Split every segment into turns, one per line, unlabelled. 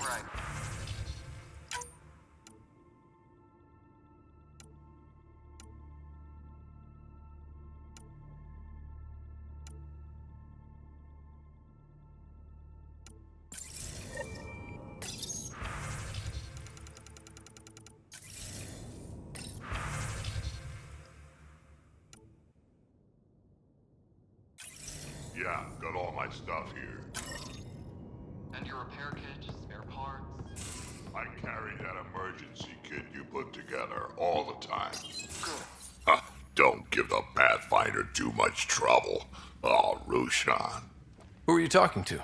right.
Yeah, got all my stuff here.
And your repair kit, spare parts?
I carry that emergency kit you put together all the time.
Good.
Don't give the Pathfinder too much trouble. Oh, Rushan.
Who are you talking to?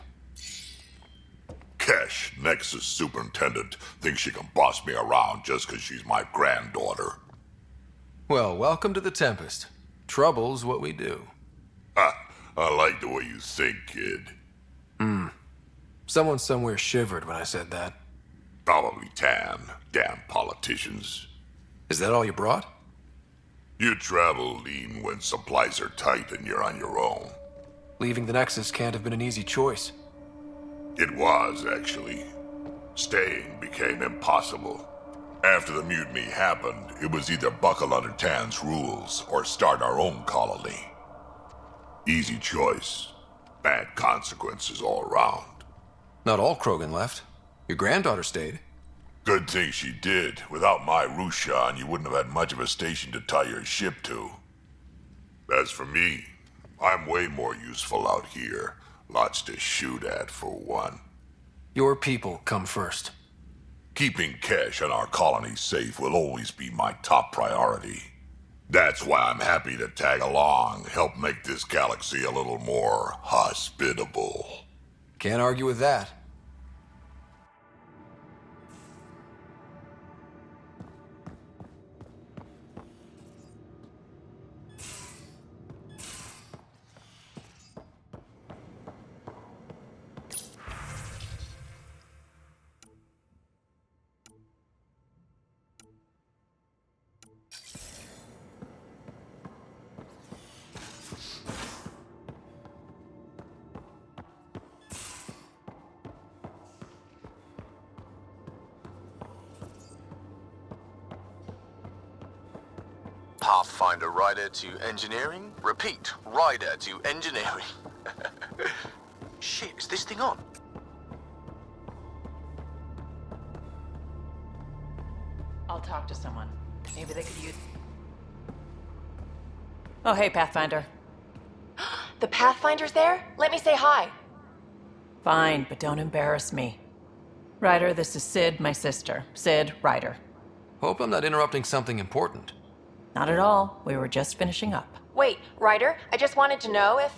Kesh, Nexus superintendent, thinks she can boss me around just 'cause she's my granddaughter.
Well, welcome to the Tempest. Trouble's what we do.
I like the way you think, kid.
Someone somewhere shivered when I said that.
Probably Tan. Damn politicians.
Is that all you brought?
You travel lean when supplies are tight and you're on your own.
Leaving the Nexus can't have been an easy choice.
It was, actually. Staying became impossible. After the mutiny happened, it was either buckle under Tan's rules or start our own colony. Easy choice. Bad consequences all around.
Not all Krogan left. Your granddaughter stayed.
Good thing she did. Without my Rushan, you wouldn't have had much of a station to tie your ship to. As for me, I'm way more useful out here. Lots to shoot at, for one.
Your people come first.
Keeping Kesh and our colony safe will always be my top priority. That's why I'm happy to tag along, help make this galaxy a little more hospitable.
Can't argue with that.
Pathfinder rider to engineering? Repeat, rider to engineering. Shit, is this thing on?
I'll talk to someone. Maybe they could use... Oh, hey, Pathfinder.
The Pathfinder's there? Let me say hi.
Fine, but don't embarrass me. Ryder, this is Sid, my sister. Sid, Ryder.
Hope I'm not interrupting something important.
Not at all. We were just finishing up.
Wait, Ryder, I just wanted to know if...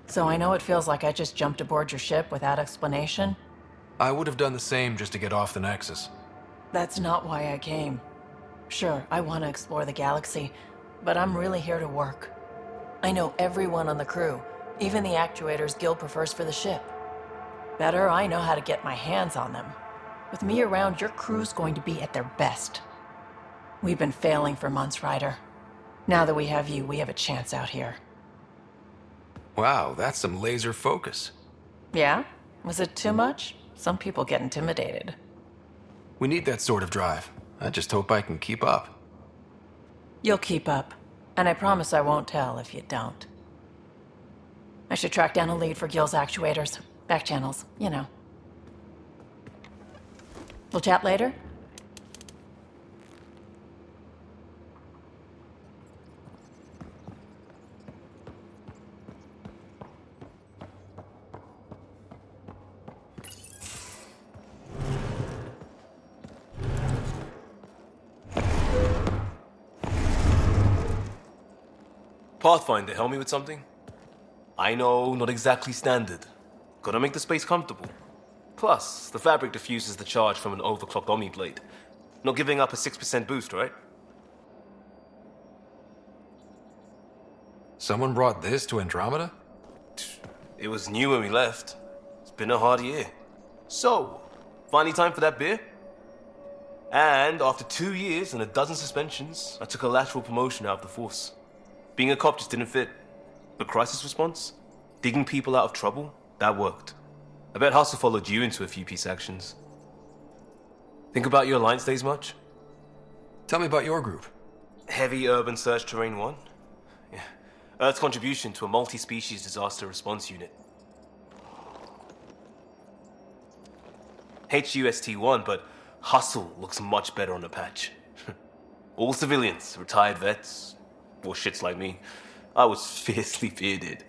So I know it feels like I just jumped aboard your ship without explanation.
I would have done the same just to get off the Nexus.
That's not why I came. Sure, I want to explore the galaxy, but I'm really here to work. I know everyone on the crew, even the actuators Gil prefers for the ship. Better, I know how to get my hands on them. With me around, your crew's going to be at their best. We've been failing for months, Ryder. Now that we have you, we have a chance out here.
Wow, that's some laser focus.
Yeah? Was it too much? Some people get intimidated.
We need that sort of drive. I just hope I can keep up.
You'll keep up. And I promise I won't tell if you don't. I should track down a lead for Gil's actuators. Back channels, you know. We'll chat later?
Pathfinder, help me with something? I know, not exactly standard. Gotta make the space comfortable. Plus, the fabric diffuses the charge from an overclocked Omniblade. Not giving up a 6% boost, right?
Someone brought this to Andromeda?
It was new when we left. It's been a hard year. So, finally time for that beer? And after 2 years and a dozen suspensions, I took a lateral promotion out of the force. Being a cop just didn't fit. But crisis response? Digging people out of trouble? That worked. I bet Hustle followed you into a few peace actions. Think about your Alliance days much?
Tell me about your group.
Heavy Urban Search Terrain 1? Yeah. Earth's contribution to a multi-species disaster response unit. HUST-1, but Hustle looks much better on the patch. All civilians, retired vets, or shits like me. I was fiercely bearded.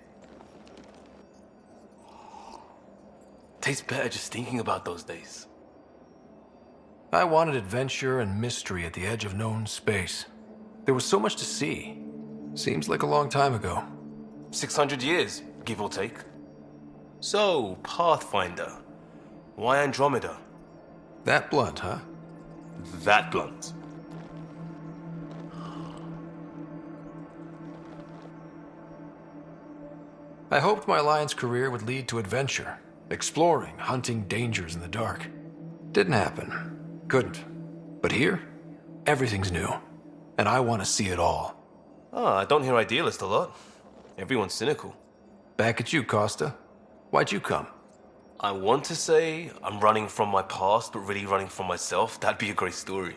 Tastes better just thinking about those days.
I wanted adventure and mystery at the edge of known space. There was so much to see. Seems like a long time ago.
600 years, give or take. So, Pathfinder. Why Andromeda?
That blunt, huh?
That blunt.
I hoped my Alliance career would lead to adventure, exploring, hunting dangers in the dark. Didn't happen. Couldn't. But here, everything's new. And I want to see it all.
Ah, I don't hear idealist a lot. Everyone's cynical.
Back at you, Costa. Why'd you come?
I want to say I'm running from my past, but really running from myself. That'd be a great story.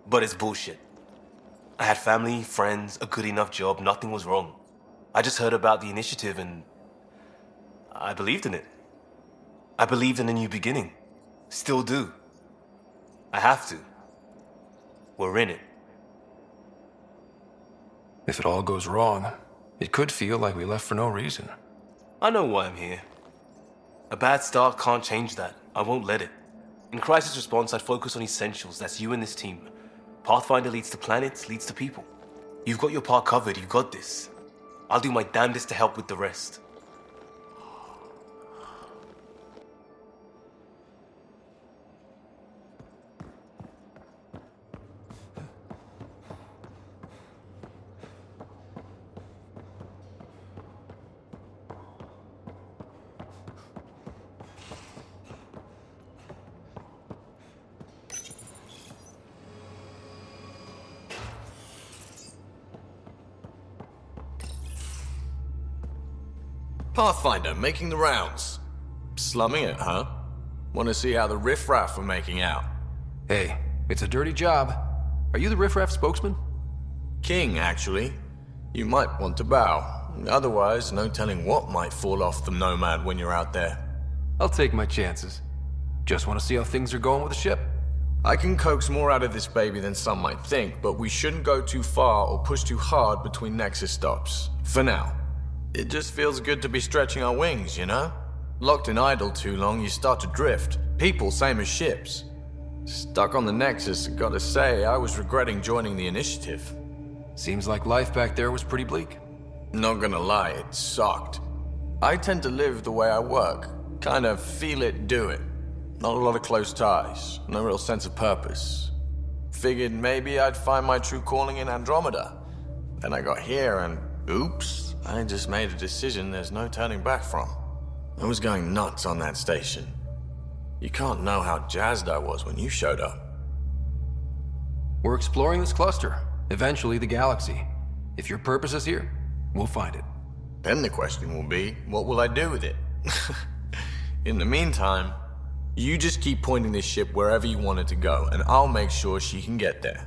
But it's bullshit. I had family, friends, a good enough job, nothing was wrong. I just heard about the initiative and I believed in it. I believed in a new beginning. Still do. I have to. We're in it.
If it all goes wrong, it could feel like we left for no reason.
I know why I'm here. A bad start can't change that. I won't let it. In crisis response, I'd focus on essentials. That's you and this team. Pathfinder leads to planets, leads to people. You've got your part covered. You got this. I'll do my damnedest to help with the rest.
Pathfinder, making the rounds. Slumming it, huh? Want to see how the riffraff are making out?
Hey, it's a dirty job. Are you the riffraff spokesman?
King, actually. You might want to bow. Otherwise, no telling what might fall off the Nomad when you're out there.
I'll take my chances. Just want to see how things are going with the ship.
I can coax more out of this baby than some might think, but we shouldn't go too far or push too hard between Nexus stops. For now. It just feels good to be stretching our wings, you know? Locked in idle too long, you start to drift. People, same as ships. Stuck on the Nexus, gotta say, I was regretting joining the initiative.
Seems like life back there was pretty bleak.
Not gonna lie, it sucked. I tend to live the way I work. Kind of feel it, do it. Not a lot of close ties, no real sense of purpose. Figured maybe I'd find my true calling in Andromeda. Then I got here and oops. I just made a decision there's no turning back from. I was going nuts on that station. You can't know how jazzed I was when you showed up.
We're exploring this cluster, eventually the galaxy. If your purpose is here, we'll find it.
Then the question will be, what will I do with it? In the meantime, you just keep pointing this ship wherever you want it to go, and I'll make sure she can get there.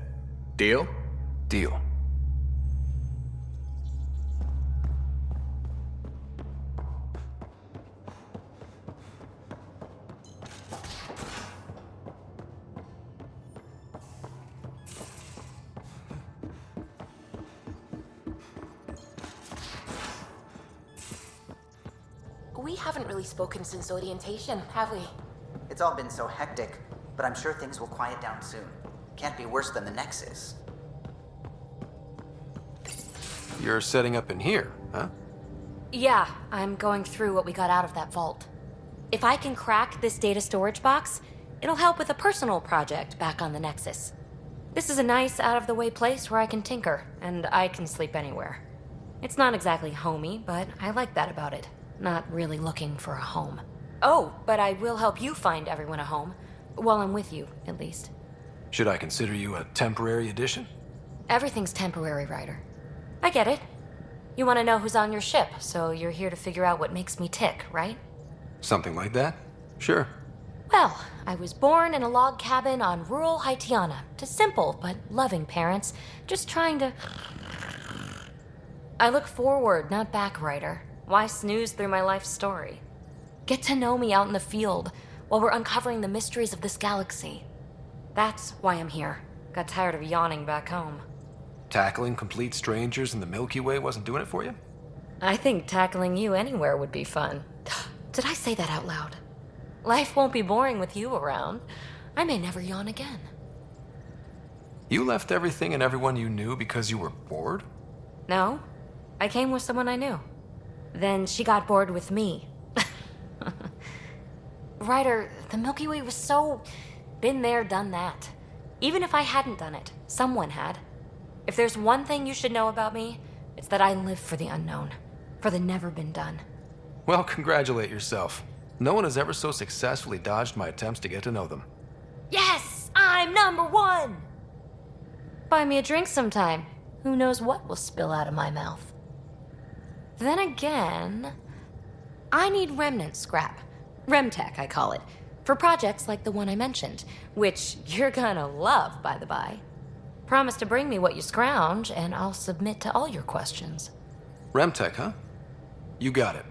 Deal?
Deal.
We haven't really spoken since orientation, have we?
It's all been so hectic, but I'm sure things will quiet down soon. Can't be worse than the Nexus.
You're setting up in here, huh?
Yeah, I'm going through what we got out of that vault. If I can crack this data storage box, it'll help with a personal project back on the Nexus. This is a nice, out-of-the-way place where I can tinker, and I can sleep anywhere. It's not exactly homey, but I like that about it. Not really looking for a home. Oh, but I will help you find everyone a home. While I'm with you, at least.
Should I consider you a temporary addition?
Everything's temporary, Ryder. I get it. You want to know who's on your ship, so you're here to figure out what makes me tick, right?
Something like that? Sure.
Well, I was born in a log cabin on rural Haitiana to simple but loving parents, just trying to... I look forward, not back, Ryder. Why snooze through my life story? Get to know me out in the field while we're uncovering the mysteries of this galaxy. That's why I'm here. Got tired of yawning back home.
Tackling complete strangers in the Milky Way wasn't doing it for you?
I think tackling you anywhere would be fun. Did I say that out loud? Life won't be boring with you around. I may never yawn again.
You left everything and everyone you knew because you were bored?
No, I came with someone I knew. Then she got bored with me. Ryder, the Milky Way was so... been there, done that. Even if I hadn't done it, someone had. If there's one thing you should know about me, it's that I live for the unknown. For the never been done.
Well, congratulate yourself. No one has ever so successfully dodged my attempts to get to know them.
Yes! I'm #1! Buy me a drink sometime. Who knows what will spill out of my mouth. Then again... I need remnant scrap. Remtech, I call it. For projects like the one I mentioned. Which you're gonna love, by the by. Promise to bring me what you scrounge, and I'll submit to all your questions.
Remtech, huh? You got it.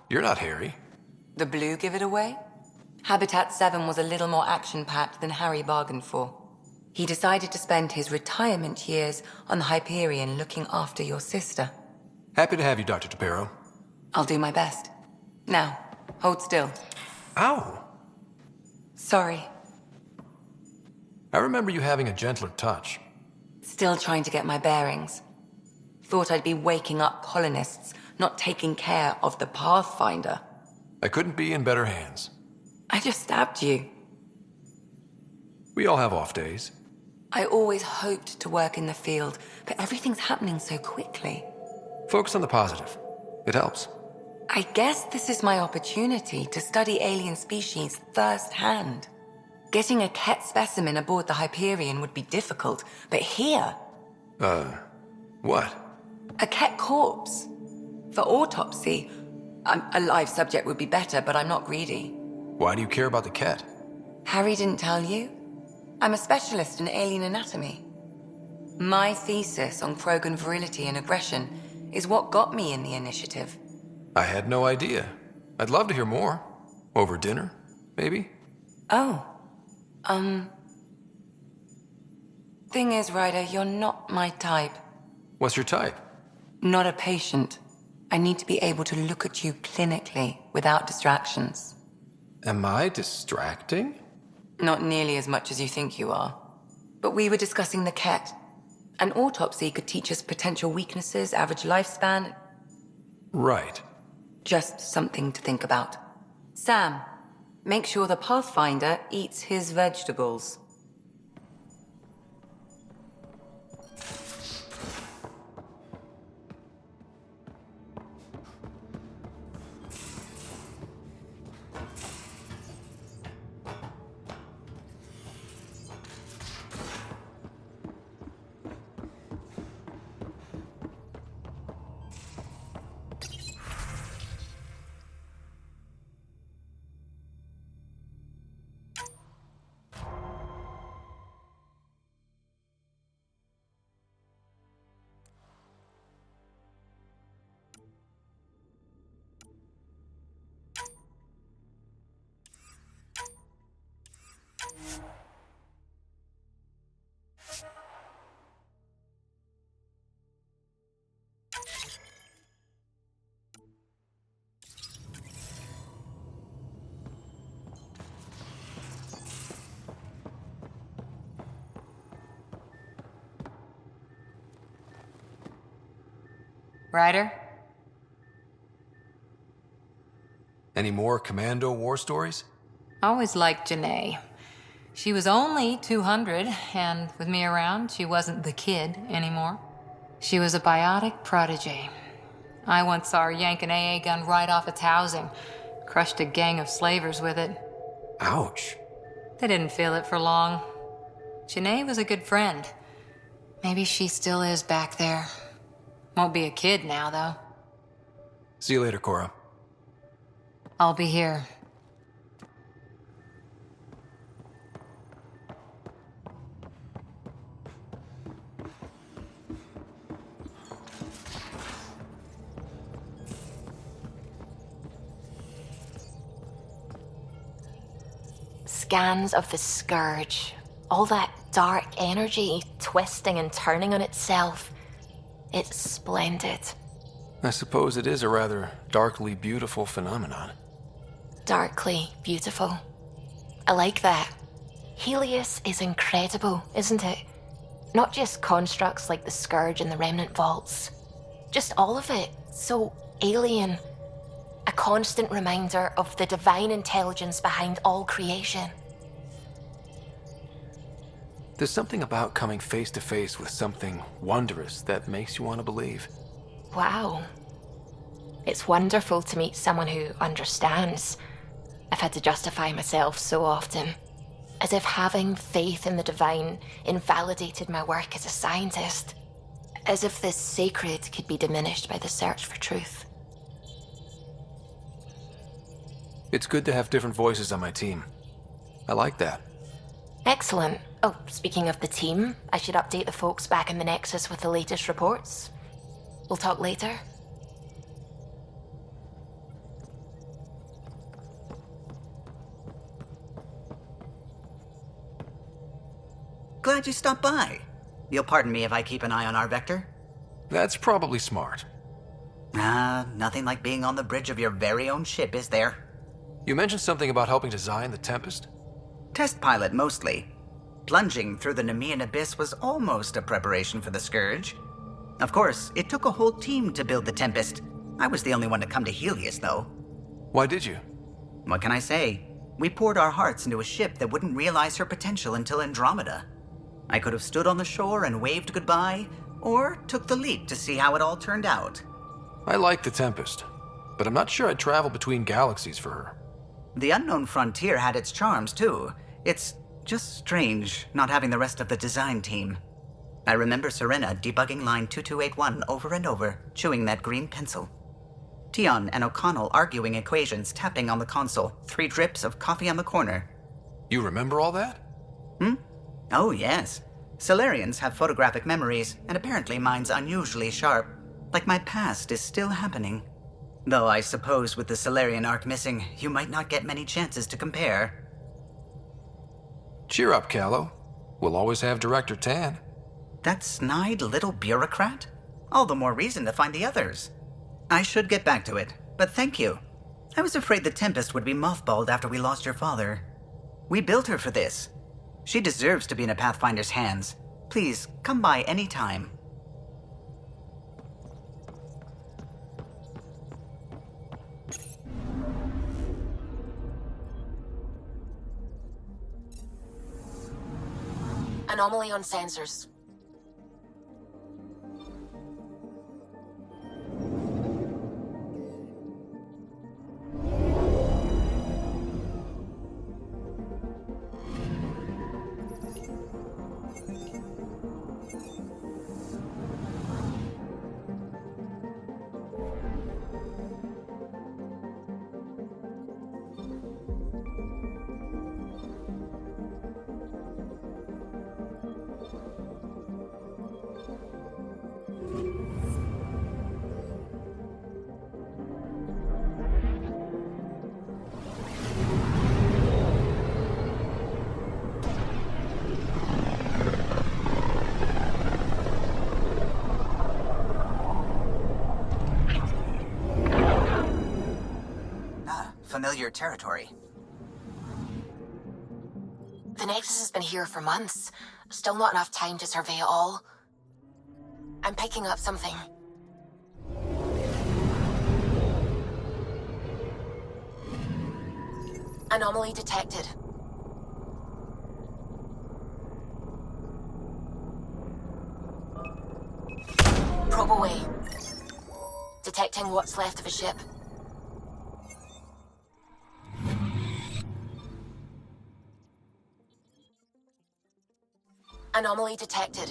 You're not Harry.
The blue give it away? Habitat 7 was a little more action-packed than Harry bargained for. He decided to spend his retirement years on the Hyperion looking after your sister.
Happy to have you, Dr. Tapero.
I'll do my best. Now, hold still.
Ow!
Sorry.
I remember you having a gentler touch.
Still trying to get my bearings. Thought I'd be waking up colonists, not taking care of the Pathfinder.
I couldn't be in better hands.
I just stabbed you.
We all have off days.
I always hoped to work in the field, but everything's happening so quickly.
Focus on the positive. It helps.
I guess this is my opportunity to study alien species firsthand. Getting a Ket specimen aboard the Hyperion would be difficult, but here...
What?
A Ket corpse. For autopsy, a live subject would be better, but I'm not greedy.
Why do you care about the Ket?
Harry didn't tell you? I'm a specialist in alien anatomy. My thesis on Krogan virility and aggression is what got me in the initiative.
I had no idea. I'd love to hear more. Over dinner, maybe?
Oh. Thing is, Ryder, you're not my type.
What's your type?
Not a patient. I need to be able to look at you clinically without distractions.
Am I distracting?
Not nearly as much as you think you are. But we were discussing the Ket. An autopsy could teach us potential weaknesses, average lifespan.
Right.
Just something to think about. Sam, make sure the Pathfinder eats his vegetables. Ryder?
Any more Commando war stories?
Always liked Janae. She was only 200, and with me around, she wasn't the kid anymore. She was a biotic prodigy. I once saw her yank an AA gun right off its housing, crushed a gang of slavers with it.
Ouch.
They didn't feel it for long. Janae was a good friend. Maybe she still is back there. Won't be a kid now, though.
See you later, Cora.
I'll be here.
Scans of the Scourge. All that dark energy twisting and turning on itself. It's splendid.
I suppose it is a rather darkly beautiful phenomenon.
Darkly beautiful. I like that. Helios is incredible, isn't it? Not just constructs like the Scourge and the Remnant Vaults. Just all of it. So alien. A constant reminder of the divine intelligence behind all creation.
There's something about coming face to face with something wondrous that makes you want to believe.
Wow. It's wonderful to meet someone who understands. I've had to justify myself so often. As if having faith in the divine invalidated my work as a scientist. As if the sacred could be diminished by the search for truth.
It's good to have different voices on my team. I like that.
Excellent. Oh, speaking of the team, I should update the folks back in the Nexus with the latest reports. We'll talk later.
Glad you stopped by. You'll pardon me if I keep an eye on our vector?
That's probably smart.
Nothing like being on the bridge of your very own ship, is there?
You mentioned something about helping design the Tempest?
Test pilot, mostly. Plunging through the Nemean abyss was almost a preparation for the Scourge. Of course, it took a whole team to build the Tempest. I was the only one to come to Helios, though.
Why did you?
What can I say? We poured our hearts into a ship that wouldn't realize her potential until Andromeda. I could have stood on the shore and waved goodbye, or took the leap to see how it all turned out.
I like the Tempest, but I'm not sure I'd travel between galaxies for her.
The unknown frontier had its charms, too. It's just strange not having the rest of the design team. I remember Serena debugging line 2281 over and over, chewing that green pencil. Tion and O'Connell arguing equations, tapping on the console, 3 drips of coffee on the corner.
You remember all that?
Oh, yes. Solarians have photographic memories, and apparently mine's unusually sharp. Like my past is still happening. Though I suppose with the Solarian arc missing, you might not get many chances to compare.
Cheer up, Callow. We'll always have Director Tan.
That snide little bureaucrat? All the more reason to find the others. I should get back to it, but thank you. I was afraid the Tempest would be mothballed after we lost your father. We built her for this. She deserves to be in a Pathfinder's hands. Please, come by any time.
Anomaly on sensors.
Familiar territory.
The Nexus has been here for months. Still not enough time to survey it all. I'm picking up something. Anomaly detected. Probe away. Detecting what's left of a ship. Anomaly detected.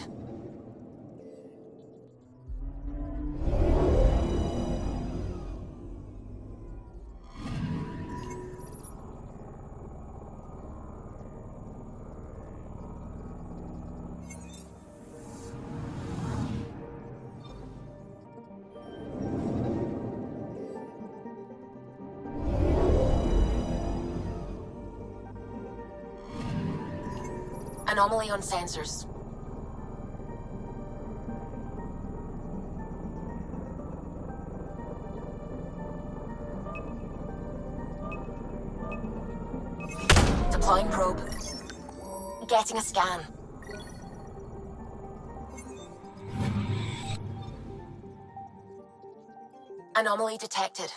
Anomaly on sensors. Deploying probe. Getting a scan. Anomaly detected.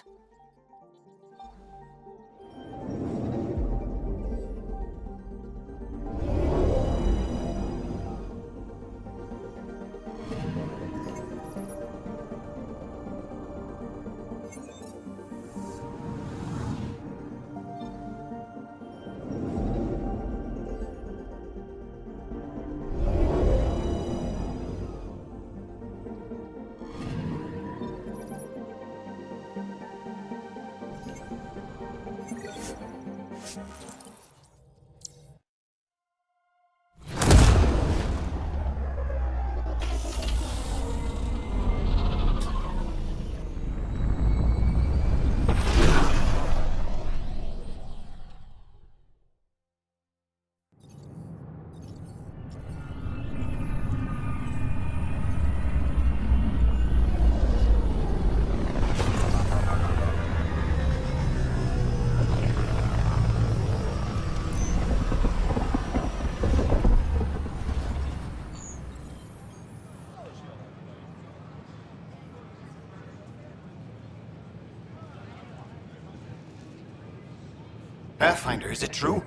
Pathfinder, is it true?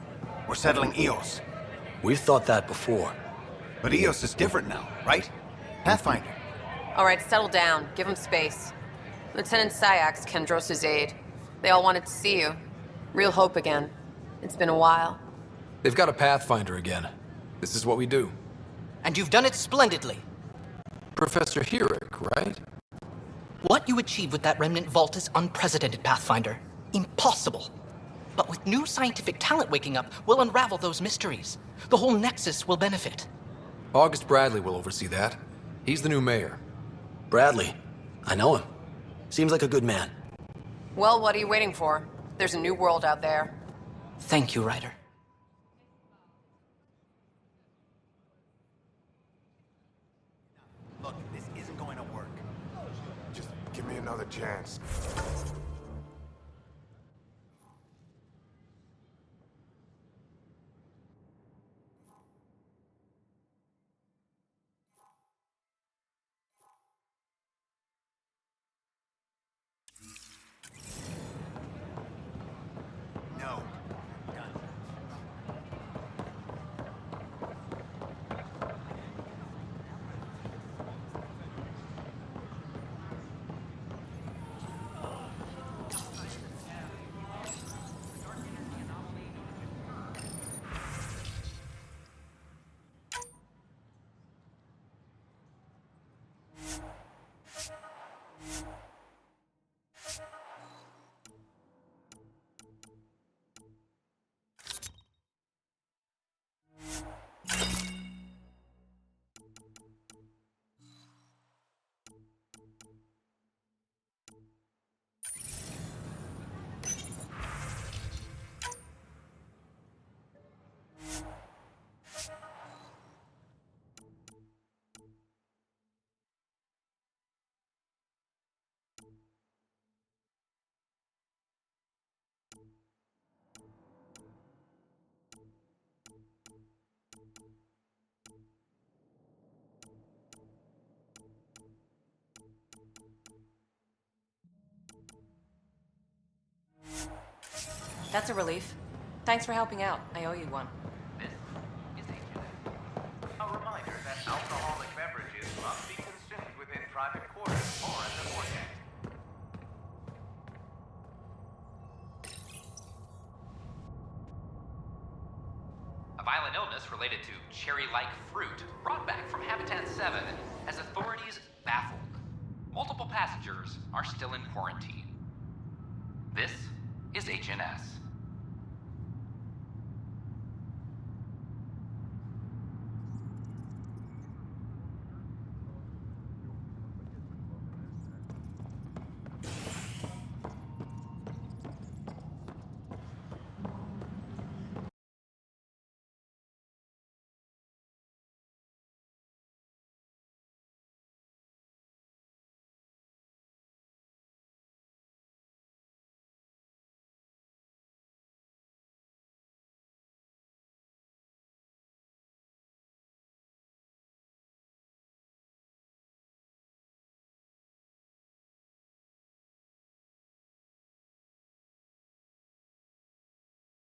We're settling Eos.
We've thought that before.
But Eos is different now, right? Pathfinder.
All right, settle down. Give him space. Lieutenant Syax, Kendros' aide. They all wanted to see you. Real hope again. It's been a while.
They've got a Pathfinder again. This is what we do.
And you've done it splendidly.
Professor Herrick, right?
What you achieved with that remnant vault is unprecedented, Pathfinder. Impossible. But with new scientific talent waking up, we'll unravel those mysteries. The whole Nexus will benefit.
August Bradley will oversee that. He's the new mayor.
Bradley. I know him. Seems like a good man.
Well, what are you waiting for? There's a new world out there.
Thank you, Ryder.
Look, this isn't going to work.
Just give me another chance.
No.
That's a relief. Thanks for helping out. I owe you one.
A reminder that alcoholic beverages must be consumed within private quarters or in the vortex.
A violent illness related to cherry-like fruit brought back from Habitat 7 has authorities baffled. Multiple passengers are still in quarantine. This is HNS.